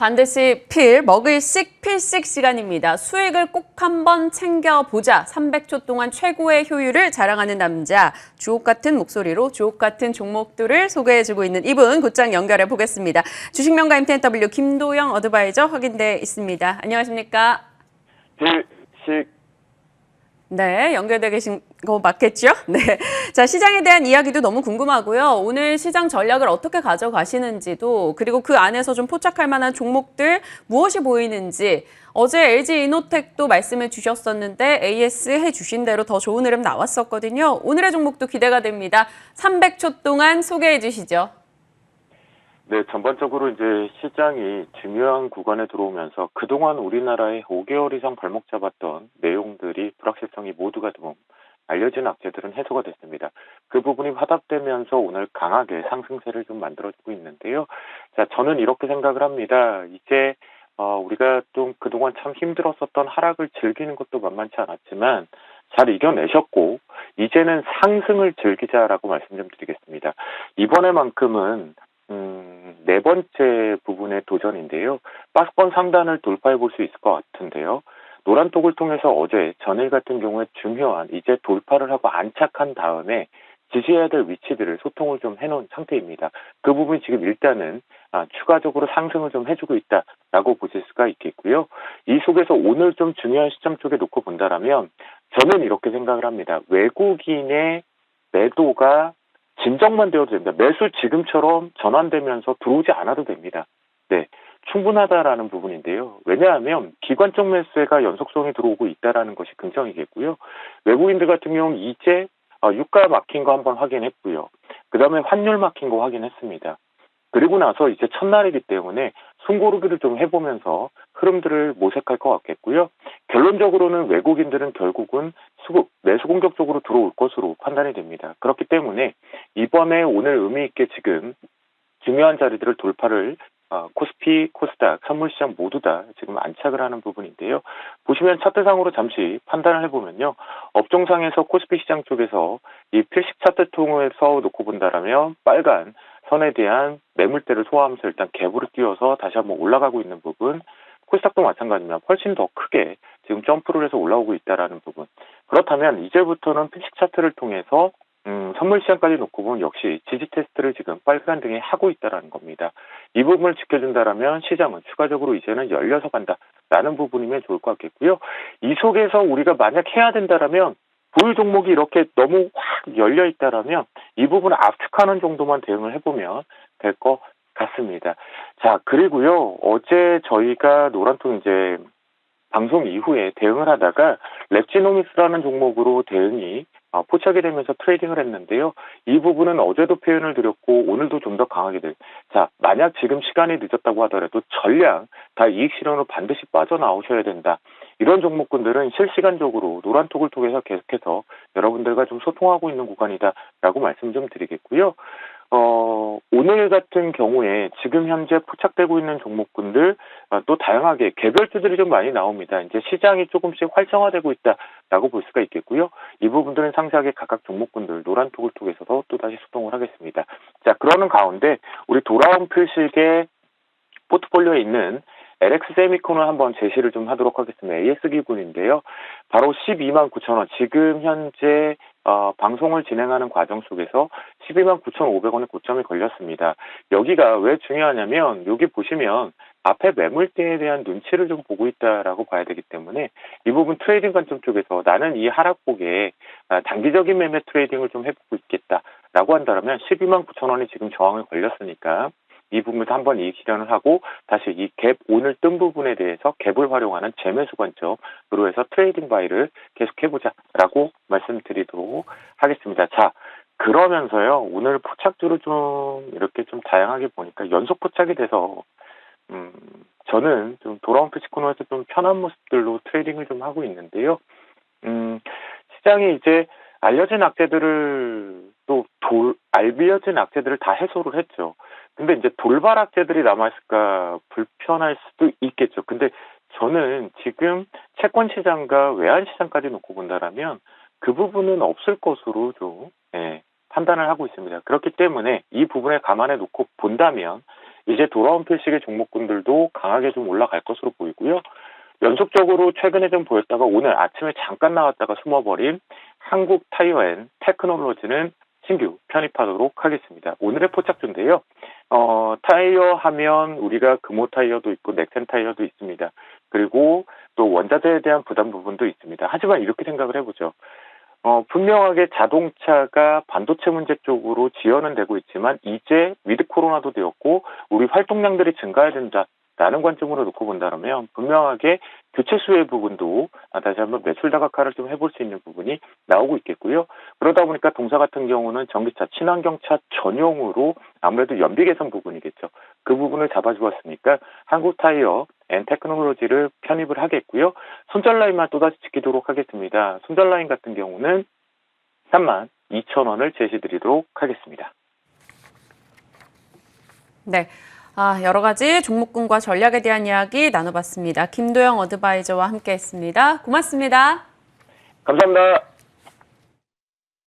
반드시 먹을씩 필식 시간입니다. 수익을 꼭 한번 챙겨보자. 300초 동안 최고의 효율을 자랑하는 남자. 주옥 같은 목소리로 주옥 같은 종목들을 소개해주고 있는 이분 곧장 연결해 보겠습니다. 주식명가 MTNW 김도영 어드바이저 확인돼 있습니다. 안녕하십니까? 필식. 네, 연결돼 계신 거 맞겠죠? 네. 자, 시장에 대한 이야기도 너무 궁금하고요. 오늘 시장 전략을 어떻게 가져가시는지도, 그리고 그 안에서 좀 포착할 만한 종목들 무엇이 보이는지, 어제 LG이노텍도 말씀을 주셨었는데 AS 해주신 대로 더 좋은 흐름 나왔었거든요. 오늘의 종목도 기대가 됩니다. 300초 동안 소개해 주시죠. 네, 전반적으로 이제 시장이 중요한 구간에 들어오면서 그동안 우리나라에 5개월 이상 발목 잡았던 내용들이 불확실성이 모두가 좀 알려진 악재들은 해소가 됐습니다. 그 부분이 화답되면서 오늘 강하게 상승세를 좀 만들어주고 있는데요. 자, 저는 이렇게 생각을 합니다. 이제 우리가 좀 그동안 참 힘들었었던 하락을 즐기는 것도 만만치 않았지만 잘 이겨내셨고 이제는 상승을 즐기자라고 말씀 좀 드리겠습니다. 이번에만큼은 네 번째 부분의 도전인데요. 박스권 상단을 돌파해 볼 수 있을 것 같은데요. 노란톡을 통해서 어제 전일 같은 경우에 중요한 이제 돌파를 하고 안착한 다음에 지지해야 될 위치들을 소통을 좀 해놓은 상태입니다. 그 부분이 지금 일단은 추가적으로 상승을 좀 해주고 있다라고 보실 수가 있겠고요. 이 속에서 오늘 좀 중요한 시점 쪽에 놓고 본다라면 저는 이렇게 생각을 합니다. 외국인의 매도가 진정만 되어도 됩니다. 매수 지금처럼 전환되면서 들어오지 않아도 됩니다. 네, 충분하다라는 부분인데요. 왜냐하면 기관적 매수가 연속성이 들어오고 있다라는 것이 긍정이겠고요. 외국인들 같은 경우는 이제 유가 막힌 거 한번 확인했고요. 그 다음에 환율 막힌 거 확인했습니다. 그리고 나서 이제 첫날이기 때문에 숨고르기를 좀 해보면서 흐름들을 모색할 것 같겠고요. 결론적으로는 외국인들은 결국은 매수 공격적으로 들어올 것으로 판단이 됩니다. 그렇기 때문에 이번에 오늘 의미 있게 지금 중요한 자리들을 돌파를 코스피, 코스닥, 선물시장 모두 다 지금 안착을 하는 부분인데요. 보시면 차트상으로 잠시 판단을 해보면요. 업종상에서 코스피 시장 쪽에서 이 필식 차트 통해서 놓고 본다라면 빨간 선에 대한 매물대를 소화하면서 일단 갭으로 띄워서 다시 한번 올라가고 있는 부분, 코스닥도 마찬가지입니다. 훨씬 더 크게 지금 점프를 해서 올라오고 있다라는 부분. 그렇다면 이제부터는 필식 차트를 통해서 선물 시장까지 놓고 보면 역시 지지 테스트를 지금 빨간 등에 하고 있다라는 겁니다. 이 부분을 지켜준다라면 시장은 추가적으로 이제는 열려서 간다라는 부분이면 좋을 것 같겠고요. 이 속에서 우리가 만약 해야 된다라면 보유 종목이 이렇게 너무 확 열려 있다라면 이 부분을 압축하는 정도만 대응을 해보면 될 것 같습니다. 자, 그리고요. 어제 저희가 노란통 이제 방송 이후에 대응을 하다가 랩지노믹스라는 종목으로 대응이 포착이 되면서 트레이딩을 했는데요. 이 부분은 어제도 표현을 드렸고 오늘도 좀 더 강하게 자, 만약 지금 시간이 늦었다고 하더라도 전량 다 이익 실현으로 반드시 빠져나오셔야 된다. 이런 종목군들은 실시간적으로 노란톡을 통해서 계속해서 여러분들과 좀 소통하고 있는 구간이다라고 말씀 좀 드리겠고요. 오늘 같은 경우에 지금 현재 포착되고 있는 종목군들 또 다양하게 개별주들이 좀 많이 나옵니다. 이제 시장이 조금씩 활성화되고 있다라고 볼 수가 있겠고요. 이 부분들은 상세하게 각각 종목군들 노란톡을 통해서도 또 다시 소통을 하겠습니다. 자, 그러는 가운데 우리 돌아온 필식의 포트폴리오에 있는 LX 세미콘을 한번 제시를 좀 하도록 하겠습니다. AS 기군인데요. 바로 12만 9천 원. 지금 현재 방송을 진행하는 과정 속에서 12만 9,500원의 고점이 걸렸습니다. 여기가 왜 중요하냐면 여기 보시면 앞에 매물대에 대한 눈치를 좀 보고 있다라고 봐야 되기 때문에 이 부분 트레이딩 관점 쪽에서 나는 이 하락폭에 단기적인 매매 트레이딩을 좀 해보고 있겠다라고 한다면 12만 9천 원이 지금 저항을 걸렸으니까 이 부분에서 한번 이익 실현을 하고 다시 이 갭 오늘 뜬 부분에 대해서 갭을 활용하는 재매수 관점으로 해서 트레이딩 바이를 계속 해보자라고 말씀드리도록 하겠습니다. 자, 그러면서요 오늘 포착주를 좀 이렇게 좀 다양하게 보니까 연속 포착이 돼서 저는 좀 돌아온 피치 코너에서 좀 편한 모습들로 트레이딩을 좀 하고 있는데요. 시장이 이제 알려진 악재들을 알려진 악재들을 다 해소를 했죠. 근데 이제 돌발 악재들이 남아있을까 불편할 수도 있겠죠. 근데 저는 지금 채권 시장과 외환 시장까지 놓고 본다라면 그 부분은 없을 것으로 좀 판단을 하고 있습니다. 그렇기 때문에 이 부분에 감안해 놓고 본다면 이제 돌아온 필식의 종목군들도 강하게 좀 올라갈 것으로 보이고요. 연속적으로 최근에 좀 보였다가 오늘 아침에 잠깐 나왔다가 숨어버린 한국 타이어앤 테크놀로지는 신규 편입하도록 하겠습니다. 오늘의 포착주인데요. 타이어 하면 우리가 금호 타이어도 있고 넥센 타이어도 있습니다. 그리고 또 원자재에 대한 부담 부분도 있습니다. 하지만 이렇게 생각을 해보죠. 분명하게 자동차가 반도체 문제 쪽으로 지연은 되고 있지만 이제 위드 코로나도 되었고 우리 활동량들이 증가해야 된다라는 관점으로 놓고 본다면 분명하게 교체 수혜 부분도 다시 한번 매출 다각화를 좀 해볼 수 있는 부분이 나오고 있겠고요. 그러다 보니까 동사 같은 경우는 전기차, 친환경차 전용으로 아무래도 연비 개선 부분이겠죠. 그 부분을 잡아주었으니까 한국 타이어 앤 테크놀로지를 편입을 하겠고요. 손절 라인만 또다시 지키도록 하겠습니다. 손절 라인 같은 경우는 32,000원을 제시드리도록 하겠습니다. 네. 여러 가지 종목군과 전략에 대한 이야기 나눠봤습니다. 김도영 어드바이저와 함께했습니다. 고맙습니다. 감사합니다.